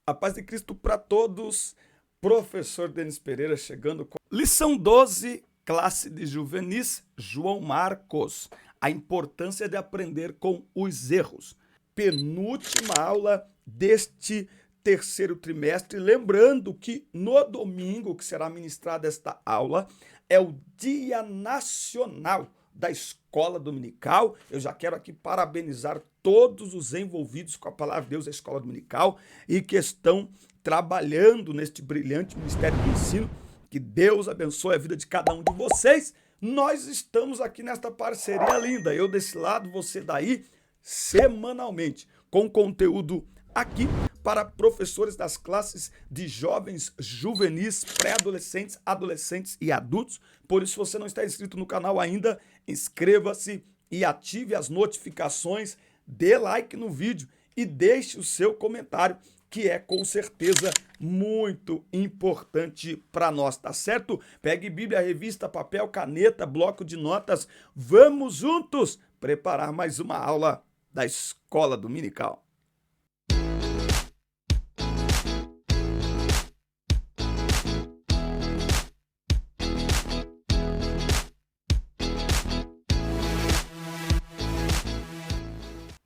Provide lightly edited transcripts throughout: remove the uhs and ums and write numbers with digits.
A paz de Cristo para todos. Professor Denis Pereira chegando com lição 12, classe de juvenis, João Marcos. A importância de aprender com os erros. Penúltima aula deste terceiro trimestre. Lembrando que no domingo que será ministrada esta aula é o Dia Nacional da Escola Dominical. Eu já quero aqui parabenizar todos os envolvidos com a Palavra de Deus da Escola Dominical e que estão trabalhando neste brilhante ministério de ensino. Que Deus abençoe a vida de cada um de vocês. Nós estamos aqui nesta parceria linda. Eu desse lado, você daí, semanalmente, com conteúdo aqui para professores das classes de jovens, juvenis, pré-adolescentes, adolescentes e adultos. Por isso, se você não está inscrito no canal ainda, inscreva-se e ative as notificações, dê like no vídeo e deixe o seu comentário, que é com certeza muito importante para nós, tá certo? Pegue Bíblia, revista, papel, caneta, bloco de notas. Vamos juntos preparar mais uma aula da Escola Dominical.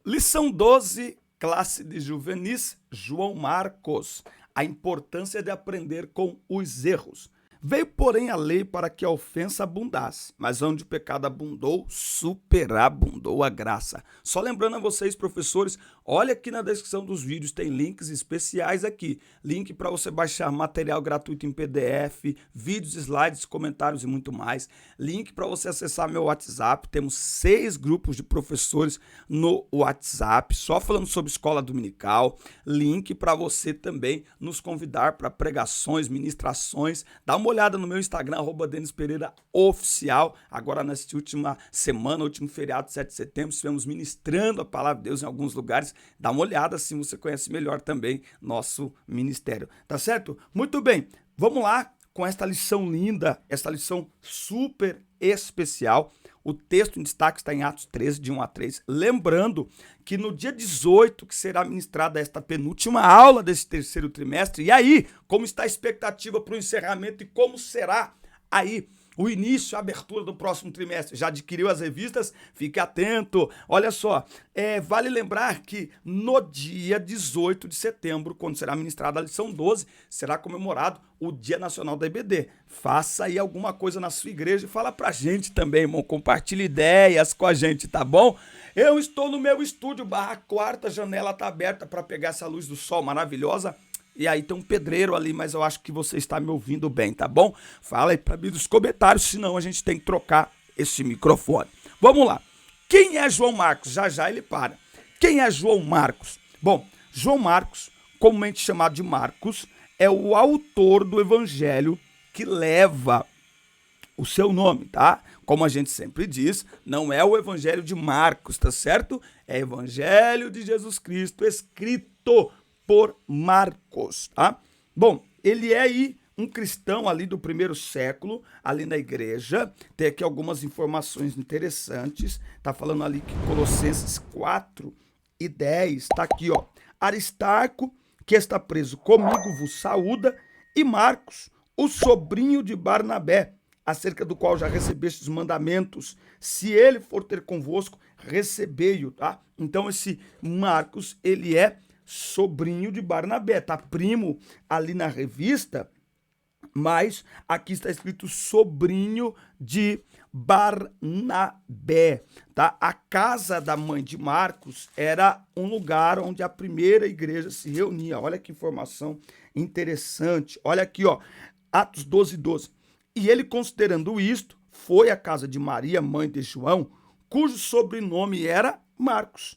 Lição 12, classe de juvenis, João Marcos. A importância de aprender com os erros. Veio, porém, a lei para que a ofensa abundasse, mas onde o pecado abundou, superabundou a graça. Só lembrando a vocês, professores, olha aqui na descrição dos vídeos, tem links especiais aqui. Link para você baixar material gratuito em PDF, vídeos, slides, comentários e muito mais. Link para você acessar meu WhatsApp, temos 6 grupos de professores no WhatsApp, só falando sobre escola dominical. Link para você também nos convidar para pregações, ministrações. Dá uma olhada no meu Instagram, @DenisPereiraOficial. Agora, nesta última semana, último feriado, 7 de setembro, estivemos ministrando a Palavra de Deus em alguns lugares. Dá uma olhada, assim você conhece melhor também nosso ministério. Tá certo? Muito bem, vamos lá com esta lição linda, esta lição super especial. O texto em destaque está em Atos 13, de 1 a 3. Lembrando que no dia 18, que será ministrada esta penúltima aula desse terceiro trimestre. E aí, como está a expectativa para o encerramento e como será aí o início, a abertura do próximo trimestre? Já adquiriu as revistas? Fique atento. Olha só, vale lembrar que no dia 18 de setembro, quando será ministrada a lição 12, será comemorado o Dia Nacional da EBD. Faça aí alguma coisa na sua igreja e fala pra gente também, irmão. Compartilhe ideias com a gente, tá bom? Eu estou no meu estúdio, /quarta, janela tá aberta para pegar essa luz do sol maravilhosa. E aí tem um pedreiro ali, mas eu acho que você está me ouvindo bem, tá bom? Fala aí pra mim nos comentários, senão a gente tem que trocar esse microfone. Vamos lá. Quem é João Marcos? Já já ele para. Quem é João Marcos? Bom, João Marcos, comumente chamado de Marcos, é o autor do evangelho que leva o seu nome, tá? Como a gente sempre diz, não é o evangelho de Marcos, tá certo? É o evangelho de Jesus Cristo escrito por Marcos, tá? Bom, ele é aí um cristão ali do primeiro século, ali na igreja. Tem aqui algumas informações interessantes. Tá falando ali que Colossenses 4 e 10, tá aqui, ó. Aristarco, que está preso comigo, vos saúda, e Marcos, o sobrinho de Barnabé, acerca do qual já recebestes os mandamentos. Se ele for ter convosco, recebei-o, tá? Então esse Marcos, ele é sobrinho de Barnabé, tá? Primo ali na revista, mas aqui está escrito sobrinho de Barnabé, tá? A casa da mãe de Marcos era um lugar onde a primeira igreja se reunia. Olha que informação interessante. Olha aqui, ó, Atos 12, 12. E ele, considerando isto, foi à casa de Maria, mãe de João, cujo sobrenome era Marcos,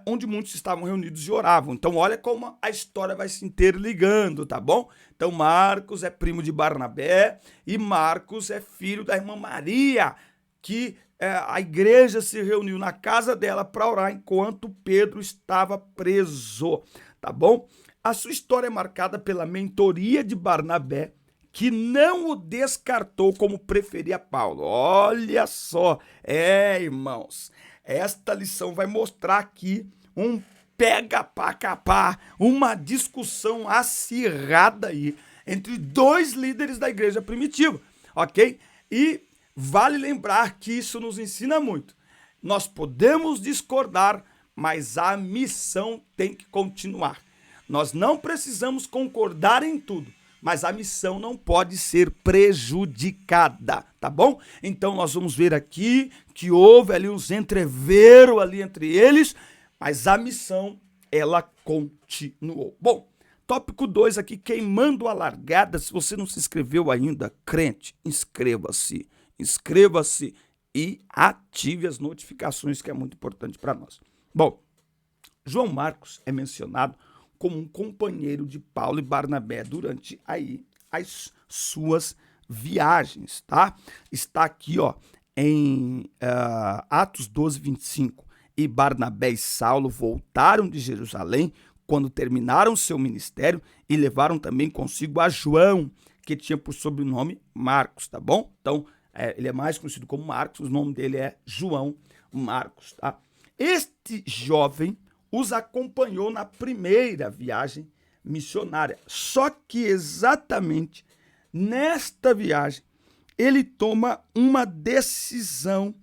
onde muitos estavam reunidos e oravam. Então, olha como a história vai se interligando, tá bom? Então, Marcos é primo de Barnabé e Marcos é filho da irmã Maria, que a igreja se reuniu na casa dela para orar enquanto Pedro estava preso, tá bom? A sua história é marcada pela mentoria de Barnabé, que não o descartou como preferia Paulo. Olha só, irmãos, esta lição vai mostrar aqui um pega pra capar, uma discussão acirrada aí entre dois líderes da igreja primitiva, ok? E vale lembrar que isso nos ensina muito. Nós podemos discordar, mas a missão tem que continuar. Nós não precisamos concordar em tudo, mas a missão não pode ser prejudicada, tá bom? Então nós vamos ver aqui que houve ali uns entreveros ali entre eles, mas a missão, ela continuou. Bom, tópico 2 aqui, queimando a largada. Se você não se inscreveu ainda, crente, inscreva-se. Inscreva-se e ative as notificações, que é muito importante para nós. Bom, João Marcos é mencionado como um companheiro de Paulo e Barnabé durante aí as suas viagens, tá? Está aqui, ó, em Atos 12, 25. E Barnabé e Saulo voltaram de Jerusalém quando terminaram seu ministério e levaram também consigo a João, que tinha por sobrenome Marcos, tá bom? Então, ele é mais conhecido como Marcos, o nome dele é João Marcos, tá? Este jovem os acompanhou na primeira viagem missionária. Só que exatamente nesta viagem ele toma uma decisão,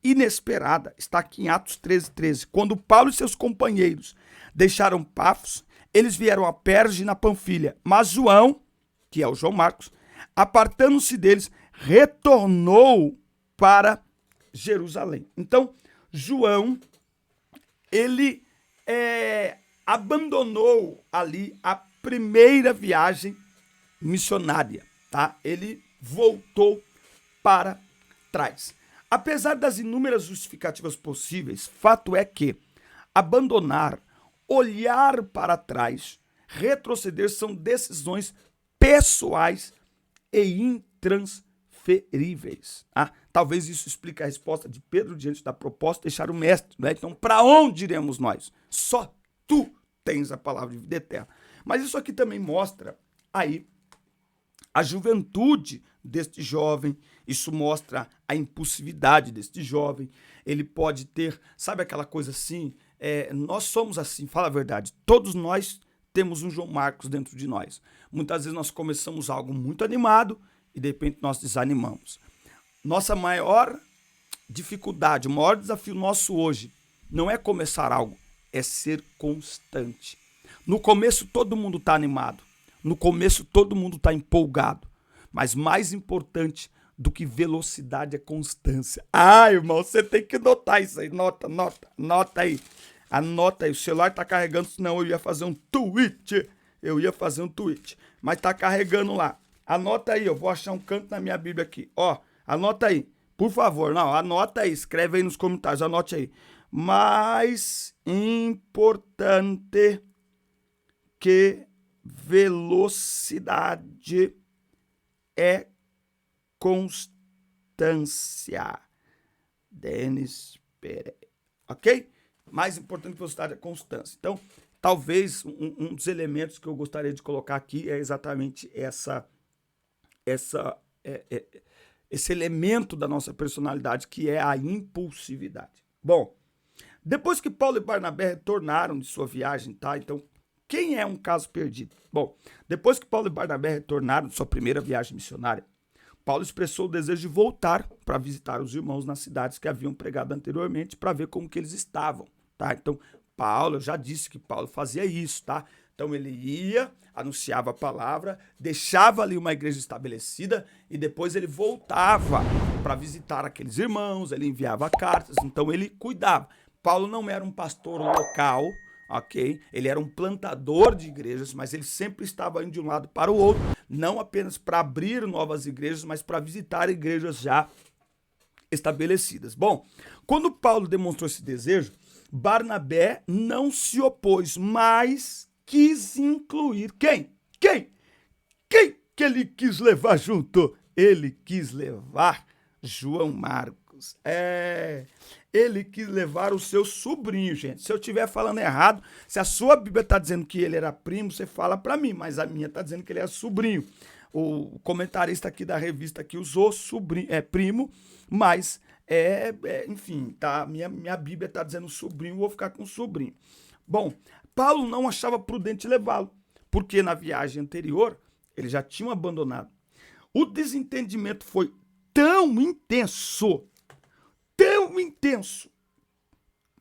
inesperada. Está aqui em Atos 13, 13. Quando Paulo e seus companheiros deixaram Pafos, eles vieram a Perge na Panfilha. Mas João, que é o João Marcos, apartando-se deles, retornou para Jerusalém. Então, João, ele abandonou ali a primeira viagem missionária, tá? Ele voltou para trás. Apesar das inúmeras justificativas possíveis, fato é que abandonar, olhar para trás, retroceder são decisões pessoais e intransferíveis. Tá? Talvez isso explique a resposta de Pedro diante da proposta de deixar o mestre. Né? Então, para onde iremos nós? Só tu tens a palavra de vida eterna. Mas isso aqui também mostra aí a juventude deste jovem, isso mostra a impulsividade deste jovem. Ele pode ter, sabe aquela coisa assim, nós somos assim, fala a verdade, todos nós temos um João Marcos dentro de nós. Muitas vezes nós começamos algo muito animado e de repente nós desanimamos. Nossa maior dificuldade, o maior desafio nosso hoje não é começar algo, é ser constante. No começo todo mundo está animado, no começo todo mundo está empolgado, mas mais importante do que velocidade é constância. Ah, irmão, você tem que notar isso aí, nota aí. Anota aí, o celular tá carregando, senão eu ia fazer um tweet. Mas tá carregando lá. Anota aí, eu vou achar um canto na minha Bíblia aqui. Ó, anota aí, por favor. Não, anota aí, escreve aí nos comentários, anote aí. Mais importante que velocidade é constância. Denis Pereira. Ok? Mais importante que velocidade é constância. Então, talvez um dos elementos que eu gostaria de colocar aqui é exatamente esse elemento da nossa personalidade, que é a impulsividade. Bom, depois que Paulo e Barnabé retornaram de sua viagem, tá? Então, quem é um caso perdido? Bom, depois que Paulo e Barnabé retornaram de sua primeira viagem missionária, Paulo expressou o desejo de voltar para visitar os irmãos nas cidades que haviam pregado anteriormente para ver como que eles estavam, tá? Então, Paulo, eu já disse que Paulo fazia isso, tá? Então, ele ia, anunciava a palavra, deixava ali uma igreja estabelecida e depois ele voltava para visitar aqueles irmãos, ele enviava cartas, então ele cuidava. Paulo não era um pastor local, ok? Ele era um plantador de igrejas, mas ele sempre estava indo de um lado para o outro, não apenas para abrir novas igrejas, mas para visitar igrejas já estabelecidas. Bom, quando Paulo demonstrou esse desejo, Barnabé não se opôs, mas quis incluir quem? Quem que ele quis levar junto? Ele quis levar João Marcos. Ele quis levar o seu sobrinho, gente. Se eu estiver falando errado, se a sua Bíblia está dizendo que ele era primo, você fala para mim, mas a minha está dizendo que ele é sobrinho. O comentarista aqui da revista aqui usou sobrinho, primo, mas Enfim, tá? Minha Bíblia está dizendo sobrinho, vou ficar com sobrinho. Bom, Paulo não achava prudente levá-lo, porque na viagem anterior ele já tinha abandonado. O desentendimento foi tão intenso,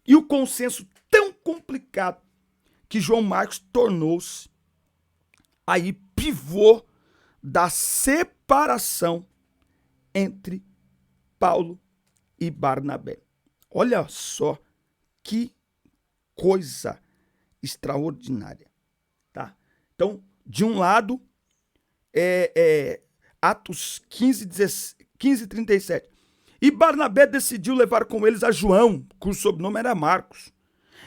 e o consenso tão complicado, que João Marcos tornou-se aí pivô da separação entre Paulo e Barnabé. Olha só que coisa extraordinária, tá? Então, de um lado, Atos 15:37. E Barnabé decidiu levar com eles a João, cujo sobrenome era Marcos.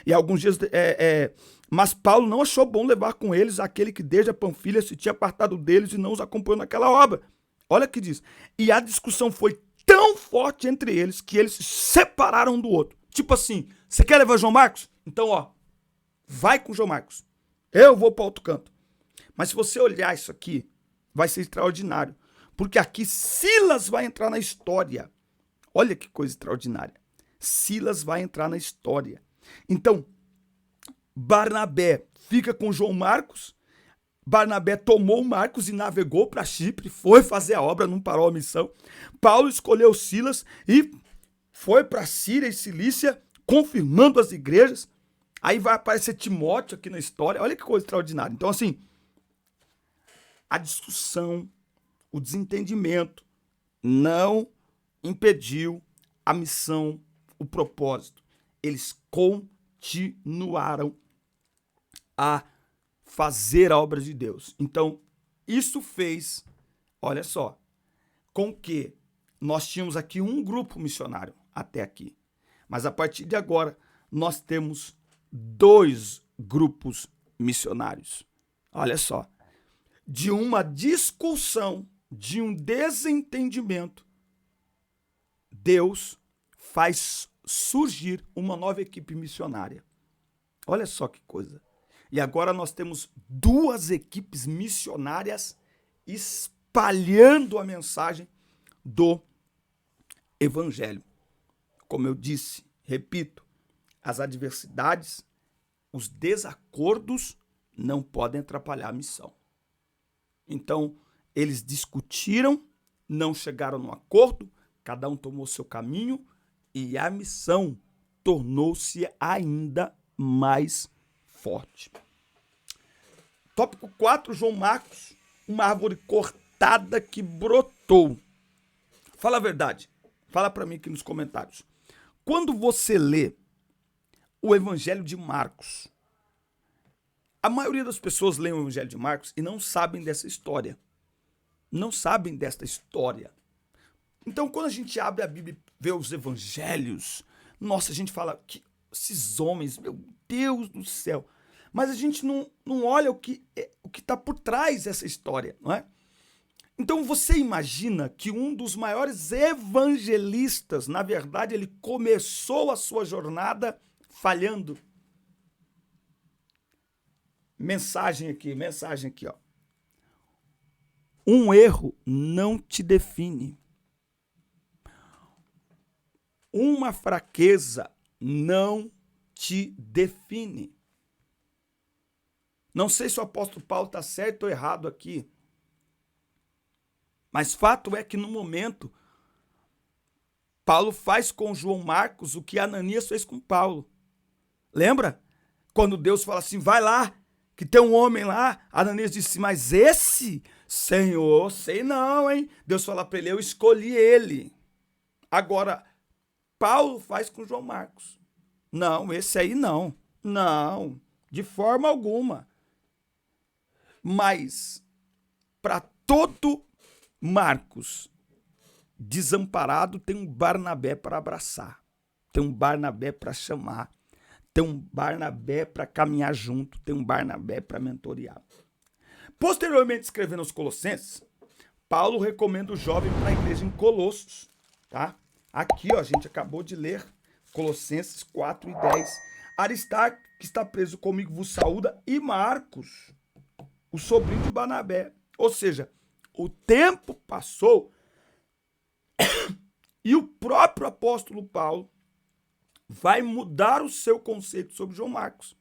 E alguns dias, mas Paulo não achou bom levar com eles aquele que desde a Panfilha se tinha apartado deles e não os acompanhou naquela obra. Olha o que diz. E a discussão foi tão forte entre eles que eles se separaram um do outro. Tipo assim, você quer levar João Marcos? Então, vai com João Marcos. Eu vou para outro canto. Mas se você olhar isso aqui, vai ser extraordinário. Porque aqui Silas vai entrar na história. Olha que coisa extraordinária. Silas vai entrar na história. Então, Barnabé fica com João Marcos. Barnabé tomou Marcos e navegou para Chipre, foi fazer a obra, não parou a missão. Paulo escolheu Silas e foi para Síria e Cilícia, confirmando as igrejas. Aí vai aparecer Timóteo aqui na história. Olha que coisa extraordinária. Então, assim, a discussão, o desentendimento não impediu a missão, o propósito. Eles continuaram a fazer a obra de Deus. Então, isso fez, olha só, com que nós tínhamos aqui um grupo missionário até aqui. Mas a partir de agora, nós temos 2 grupos missionários. Olha só, de uma discussão, de um desentendimento, Deus faz surgir uma nova equipe missionária. Olha só que coisa. E agora nós temos 2 equipes missionárias espalhando a mensagem do Evangelho. Como eu disse, repito, as adversidades, os desacordos não podem atrapalhar a missão. Então, eles discutiram, não chegaram num acordo, cada um tomou seu caminho e a missão tornou-se ainda mais forte. Tópico 4, João Marcos, uma árvore cortada que brotou. Fala a verdade, fala para mim aqui nos comentários. Quando você lê o Evangelho de Marcos, a maioria das pessoas lê o Evangelho de Marcos e não sabem dessa história. Não sabem desta história. Então, quando a gente abre a Bíblia e vê os evangelhos, nossa, a gente fala que esses homens, meu Deus do céu. Mas a gente não olha o que está por trás dessa história, não é? Então, você imagina que um dos maiores evangelistas, na verdade, ele começou a sua jornada falhando. Mensagem aqui, ó. Um erro não te define. Uma fraqueza não te define. Não sei se o apóstolo Paulo está certo ou errado aqui, mas fato é que no momento, Paulo faz com João Marcos o que Ananias fez com Paulo. Lembra? Quando Deus fala assim, vai lá, que tem um homem lá, Ananias disse, mas esse, Senhor, sei não, hein? Deus fala para ele, eu escolhi ele. Agora, Paulo faz com João Marcos. Não, esse aí não. Não, de forma alguma. Mas, para todo Marcos desamparado, tem um Barnabé para abraçar. Tem um Barnabé para chamar. Tem um Barnabé para caminhar junto. Tem um Barnabé para mentorear. Posteriormente, escrevendo aos Colossenses, Paulo recomenda o jovem para a igreja em Colossos. Tá? Aqui, ó, a gente acabou de ler Colossenses 4:10. Aristarco, que está preso comigo, vos saúda, e Marcos, o sobrinho de Barnabé. Ou seja, o tempo passou E o próprio apóstolo Paulo vai mudar o seu conceito sobre João Marcos.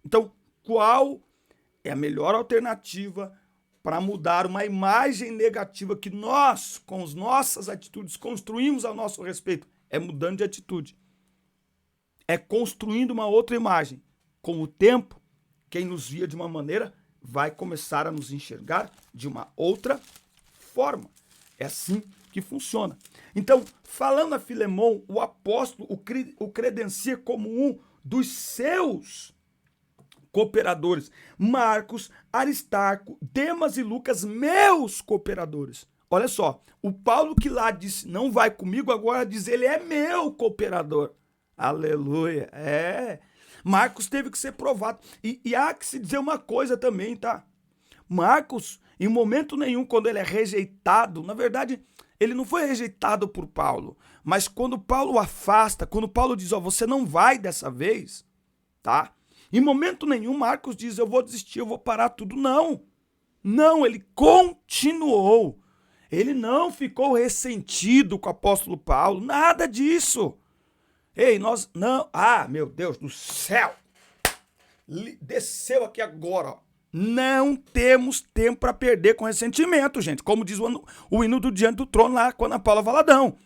Então, qual é a melhor alternativa para mudar uma imagem negativa que nós, com as nossas atitudes, construímos a nosso respeito? É mudando de atitude. É construindo uma outra imagem. Com o tempo, quem nos via de uma maneira vai começar a nos enxergar de uma outra forma. É assim que funciona. Então, falando a Filemon, o apóstolo o credencia como um dos seus cooperadores. Marcos, Aristarco, Demas e Lucas, meus cooperadores. Olha só, o Paulo que lá disse, não vai comigo, agora diz, ele é meu cooperador. Aleluia. Marcos teve que ser provado. E há que se dizer uma coisa também, tá? Marcos, em momento nenhum, quando ele é rejeitado, na verdade, ele não foi rejeitado por Paulo, mas quando Paulo o afasta, quando Paulo diz, você não vai dessa vez, tá? Em momento nenhum, Marcos diz, eu vou desistir, eu vou parar tudo. Não. Não, ele continuou. Ele não ficou ressentido com o apóstolo Paulo, nada disso. Ei, nós não... meu Deus do céu! Desceu aqui agora, ó. Não temos tempo para perder com ressentimento, gente. Como diz o hino do Diante do Trono lá, quando a Paula Valadão.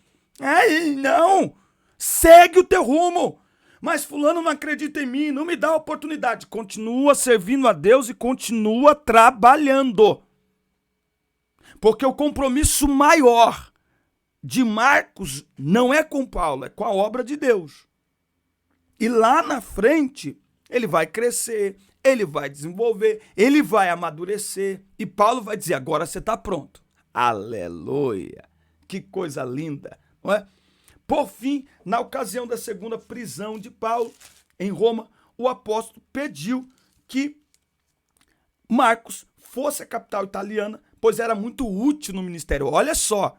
Não! Segue o teu rumo. Mas fulano não acredita em mim, não me dá a oportunidade. Continua servindo a Deus e continua trabalhando. Porque o compromisso maior de Marcos não é com Paulo, é com a obra de Deus. E lá na frente, ele vai crescer, ele vai desenvolver, ele vai amadurecer. E Paulo vai dizer, agora você está pronto. Aleluia! Que coisa linda, não é? Por fim, na ocasião da segunda prisão de Paulo, em Roma, o apóstolo pediu que Marcos fosse a capital italiana, pois era muito útil no ministério. Olha só.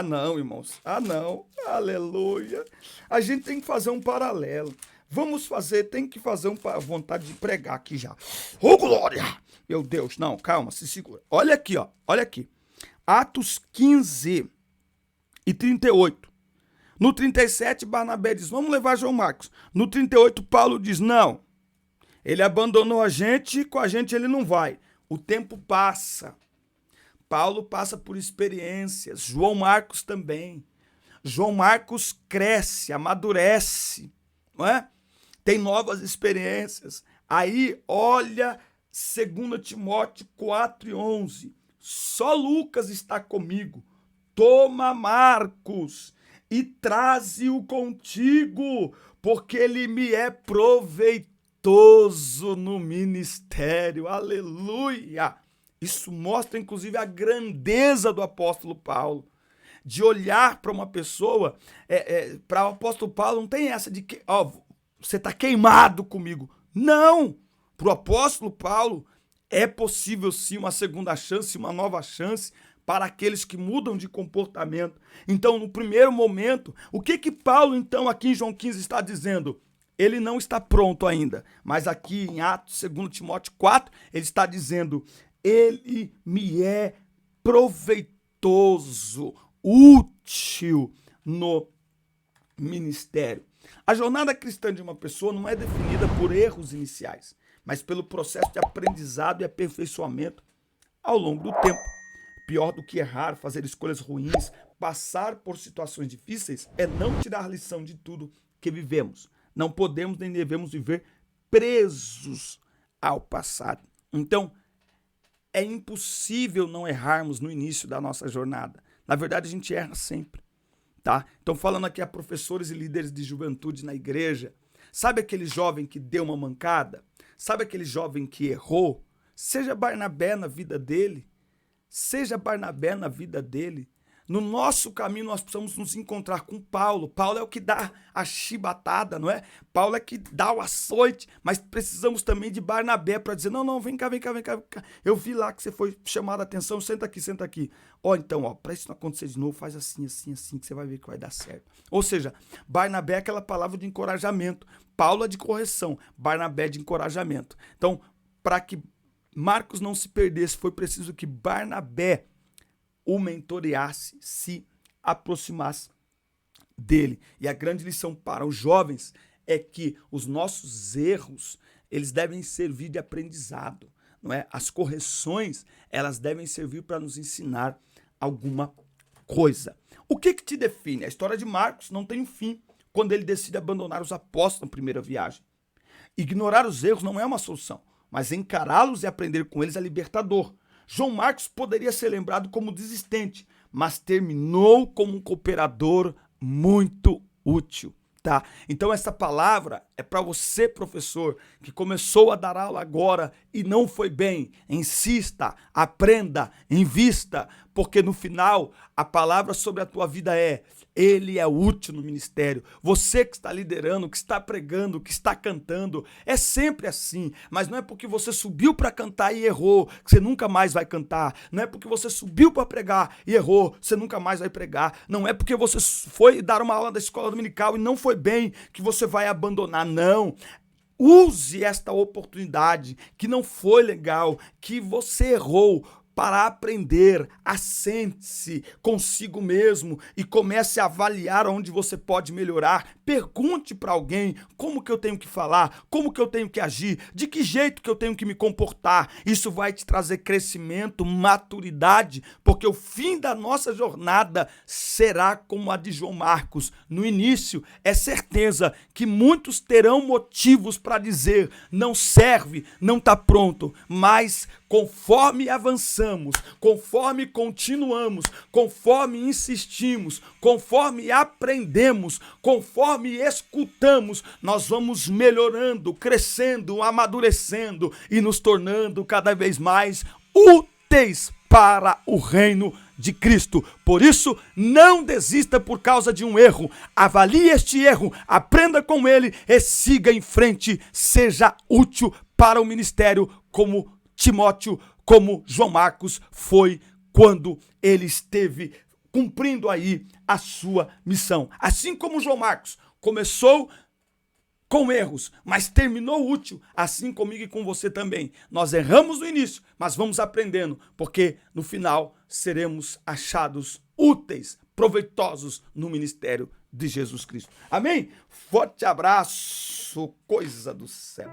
Não, irmãos. Não. Aleluia. A gente tem que fazer um paralelo. Tem que fazer vontade de pregar aqui já. Glória! Meu Deus, não, calma, se segura. Olha aqui, ó. Olha aqui. Atos 15 e 38. No 37, Barnabé diz, vamos levar João Marcos. No 38, Paulo diz, não, ele abandonou a gente, com a gente ele não vai. O tempo passa. Paulo passa por experiências, João Marcos também. João Marcos cresce, amadurece, não é? Tem novas experiências. Aí, olha, 2 Timóteo 4:11. Só Lucas está comigo. Toma Marcos e traze-o contigo, porque ele me é proveitoso no ministério. Aleluia! Isso mostra, inclusive, a grandeza do apóstolo Paulo. De olhar para uma pessoa, para o apóstolo Paulo não tem essa de que você está queimado comigo. Não! Para o apóstolo Paulo é possível sim uma segunda chance, uma nova chance, para aqueles que mudam de comportamento. Então, no primeiro momento, o que Paulo, então, aqui em João 15 está dizendo? Ele não está pronto ainda, mas aqui em Atos, 2 Timóteo 4, ele está dizendo, ele me é proveitoso, útil no ministério. A jornada cristã de uma pessoa não é definida por erros iniciais, mas pelo processo de aprendizado e aperfeiçoamento ao longo do tempo. Pior do que errar, fazer escolhas ruins, passar por situações difíceis, é não tirar lição de tudo que vivemos. Não podemos nem devemos viver presos ao passado. Então, é impossível não errarmos no início da nossa jornada. Na verdade, a gente erra sempre, tá? Então, falando aqui a professores e líderes de juventude na igreja, sabe aquele jovem que deu uma mancada? Sabe aquele jovem que errou? Seja Barnabé na vida dele. Seja Barnabé na vida dele. No nosso caminho, nós precisamos nos encontrar com Paulo. Paulo é o que dá a chibatada, não é? Paulo é que dá o açoite, mas precisamos também de Barnabé para dizer, não, vem cá. Eu vi lá que você foi chamado a atenção, senta aqui. Então, para isso não acontecer de novo, faz assim, que você vai ver que vai dar certo. Ou seja, Barnabé é aquela palavra de encorajamento. Paulo é de correção, Barnabé é de encorajamento. Então, para que Marcos não se perdesse, foi preciso que Barnabé o mentoreasse, se aproximasse dele. E a grande lição para os jovens é que os nossos erros, eles devem servir de aprendizado, não é? As correções, elas devem servir para nos ensinar alguma coisa. O que te define? A história de Marcos não tem um fim quando ele decide abandonar os apóstolos na primeira viagem. Ignorar os erros não é uma solução, mas encará-los e aprender com eles é libertador. João Marcos poderia ser lembrado como desistente, mas terminou como um cooperador muito útil. Tá? Então essa palavra é para você, professor, que começou a dar aula agora e não foi bem. Insista, aprenda, invista, porque no final a palavra sobre a tua vida é: ele é útil no ministério. Você que está liderando, que está pregando, que está cantando, é sempre assim. Mas não é porque você subiu para cantar e errou que você nunca mais vai cantar. Não é porque você subiu para pregar e errou, você nunca mais vai pregar. Não é porque você foi dar uma aula da escola dominical e não foi bem que você vai abandonar. Não. Use esta oportunidade que não foi legal, que você errou, para aprender. Assente-se consigo mesmo e comece a avaliar onde você pode melhorar. Pergunte para alguém como que eu tenho que falar, como que eu tenho que agir, de que jeito que eu tenho que me comportar. Isso vai te trazer crescimento, maturidade, porque o fim da nossa jornada será como a de João Marcos. No início, é certeza que muitos terão motivos para dizer: não serve, não está pronto, mas conforme avançamos, conforme continuamos, conforme insistimos, conforme aprendemos, conforme escutamos, nós vamos melhorando, crescendo, amadurecendo e nos tornando cada vez mais úteis para o reino de Cristo. Por isso, não desista por causa de um erro. Avalie este erro, aprenda com ele e siga em frente. Seja útil para o ministério como Timóteo, como João Marcos foi quando ele esteve cumprindo aí a sua missão. Assim como João Marcos começou com erros, mas terminou útil, assim comigo e com você também. Nós erramos no início, mas vamos aprendendo, porque no final seremos achados úteis, proveitosos no ministério de Jesus Cristo. Amém? Forte abraço, coisa do céu.